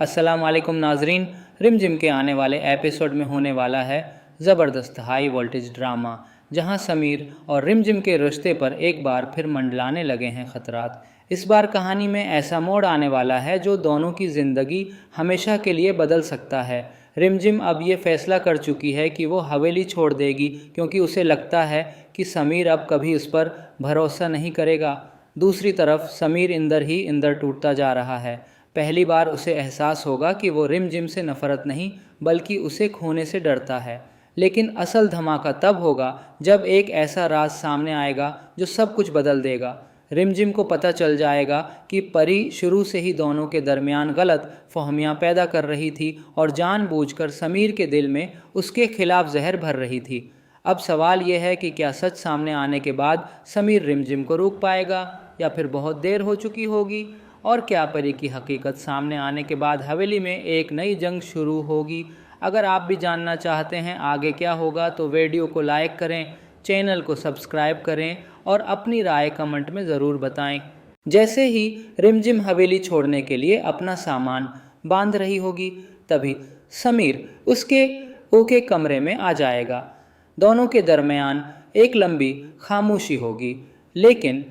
अस्सलाम वालेकुम नाजरीन। रिम जिम के आने वाले एपिसोड में होने वाला है ज़बरदस्त हाई वोल्टेज ड्रामा, जहां समीर और रिम जिम के रिश्ते पर एक बार फिर मंडलाने लगे हैं ख़तरात। इस बार कहानी में ऐसा मोड़ आने वाला है जो दोनों की ज़िंदगी हमेशा के लिए बदल सकता है। रिम जिम अब ये फ़ैसला कर चुकी है कि वो हवेली छोड़ देगी, क्योंकि उसे लगता है कि समीर अब कभी उस पर भरोसा नहीं करेगा। दूसरी तरफ समीर इंदर ही इंदर टूटता जा रहा है। पहली बार उसे एहसास होगा कि वो रिम जिम से नफ़रत नहीं बल्कि उसे खोने से डरता है। लेकिन असल धमाका तब होगा जब एक ऐसा राज सामने आएगा जो सब कुछ बदल देगा। रिम जिम को पता चल जाएगा कि परी शुरू से ही दोनों के दरमियान गलत फहमियाँ पैदा कर रही थी और जानबूझकर समीर के दिल में उसके खिलाफ जहर भर रही थी। अब सवाल यह है कि क्या सच सामने आने के बाद समीर रिम जिम को रोक पाएगा या फिर बहुत देर हो चुकी होगी, और क्या परी की हकीकत सामने आने के बाद हवेली में एक नई जंग शुरू होगी। अगर आप भी जानना चाहते हैं आगे क्या होगा तो वीडियो को लाइक करें, चैनल को सब्सक्राइब करें और अपनी राय कमेंट में ज़रूर बताएं। जैसे ही रिमझिम हवेली छोड़ने के लिए अपना सामान बांध रही होगी, तभी समीर उसके ओके कमरे में आ जाएगा। दोनों के दरमियान एक लंबी खामोशी होगी, लेकिन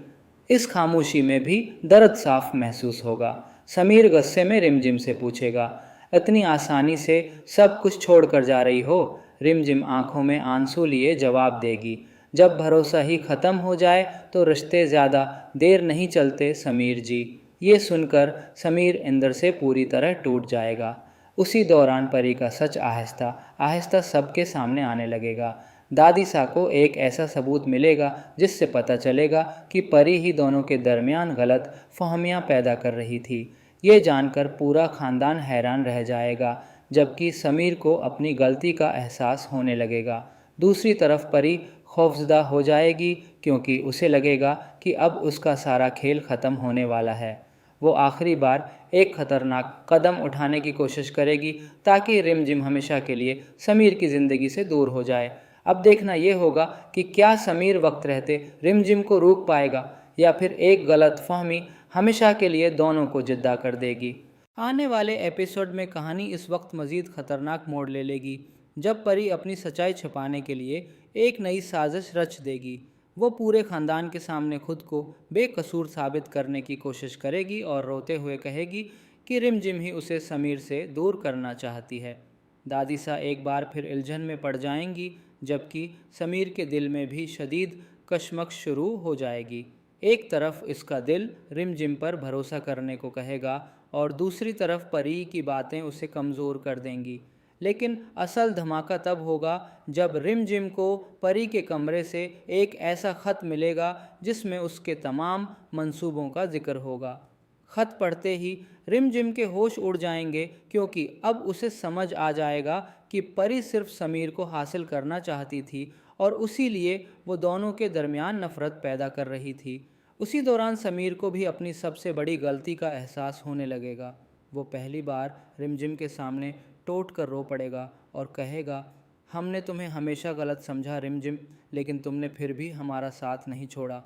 इस खामोशी में भी दर्द साफ महसूस होगा। समीर गुस्से में रिमझिम से पूछेगा, इतनी आसानी से सब कुछ छोड़ कर जा रही हो? रिमझिम आंखों में आंसू लिए जवाब देगी, जब भरोसा ही ख़त्म हो जाए तो रिश्ते ज़्यादा देर नहीं चलते समीर जी। ये सुनकर समीर इंदर से पूरी तरह टूट जाएगा। उसी दौरान परी का सच आहिस्ता आहिस्ता सबके सामने आने लगेगा। दादी सा को एक ऐसा सबूत मिलेगा जिससे पता चलेगा कि परी ही दोनों के दरमियान गलत फहमियाँ पैदा कर रही थी। ये जानकर पूरा ख़ानदान हैरान रह जाएगा, जबकि समीर को अपनी गलती का एहसास होने लगेगा। दूसरी तरफ परी खौफजदा हो जाएगी, क्योंकि उसे लगेगा कि अब उसका सारा खेल ख़त्म होने वाला है। वो आखिरी बार एक ख़तरनाक कदम उठाने की कोशिश करेगी ताकि रिमझिम हमेशा के लिए समीर की ज़िंदगी से दूर हो जाए। अब देखना ये होगा कि क्या समीर वक्त रहते रिमझिम को रोक पाएगा या फिर एक गलत फहमी हमेशा के लिए दोनों को जिद्दा कर देगी। आने वाले एपिसोड में कहानी इस वक्त मज़ीद ख़तरनाक मोड़ ले लेगी, जब परी अपनी सच्चाई छिपाने के लिए एक नई साजिश रच देगी। वो पूरे ख़ानदान के सामने खुद को बेकसूर साबित करने की कोशिश करेगी और रोते हुए कहेगी कि रिमझिम ही उसे समीर से दूर करना चाहती है। दादी सा एक बार फिर उलझन में पड़ जाएंगी, जबकि समीर के दिल में भी शदीद कशमकश शुरू हो जाएगी। एक तरफ इसका दिल रिमझिम पर भरोसा करने को कहेगा और दूसरी तरफ परी की बातें उसे कमज़ोर कर देंगी। लेकिन असल धमाका तब होगा जब रिमझिम को परी के कमरे से एक ऐसा ख़त मिलेगा जिसमें उसके तमाम मंसूबों का जिक्र होगा। ख़त पढ़ते ही रिमझिम के होश उड़ जाएंगे, क्योंकि अब उसे समझ आ जाएगा कि परी सिर्फ समीर को हासिल करना चाहती थी और उसी लिए वो दोनों के दरमियान नफ़रत पैदा कर रही थी। उसी दौरान समीर को भी अपनी सबसे बड़ी गलती का एहसास होने लगेगा। वो पहली बार रिमझिम के सामने टूट कर रो पड़ेगा और कहेगा, हमने तुम्हें हमेशा गलत समझा रिमझिम, लेकिन तुमने फिर भी हमारा साथ नहीं छोड़ा।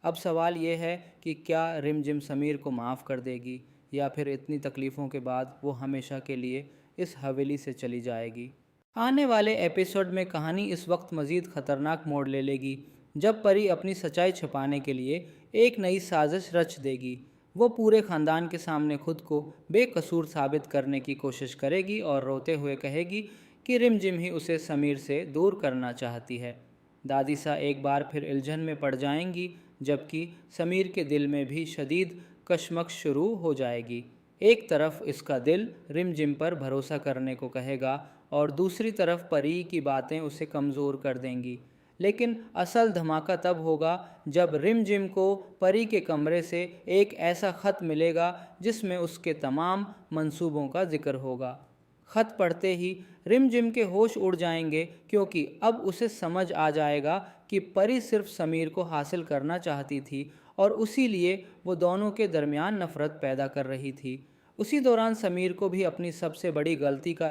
अब सवाल ये है कि क्या रिमझिम समीर को माफ़ कर देगी या फिर इतनी तकलीफ़ों के बाद वो हमेशा के लिए इस हवेली से चली जाएगी। आने वाले एपिसोड में कहानी इस वक्त मज़ीद ख़तरनाक मोड़ ले लेगी, जब परी अपनी सच्चाई छुपाने के लिए एक नई साजिश रच देगी। वो पूरे ख़ानदान के सामने खुद को बेकसूर साबित करने की कोशिश करेगी और रोते हुए कहेगी कि रिमझिम ही उसे समीर से दूर करना चाहती है। दादी सा एक बार फिर उलझन में पड़ जाएंगी, जबकि समीर के दिल में भी शदीद कशमकश शुरू हो जाएगी। एक तरफ इसका दिल रिमझिम पर भरोसा करने को कहेगा और दूसरी तरफ परी की बातें उसे कमज़ोर कर देंगी। लेकिन असल धमाका तब होगा जब रिमझिम को परी के कमरे से एक ऐसा ख़त मिलेगा जिसमें उसके तमाम मंसूबों का जिक्र होगा। ख़त पढ़ते ही रिमझिम के होश उड़ जाएंगे, क्योंकि अब उसे समझ आ जाएगा कि परी सिर्फ समीर को हासिल करना चाहती थी और उसी लिए वो दोनों के दरमियान नफ़रत पैदा कर रही थी। उसी दौरान समीर को भी अपनी सबसे बड़ी गलती का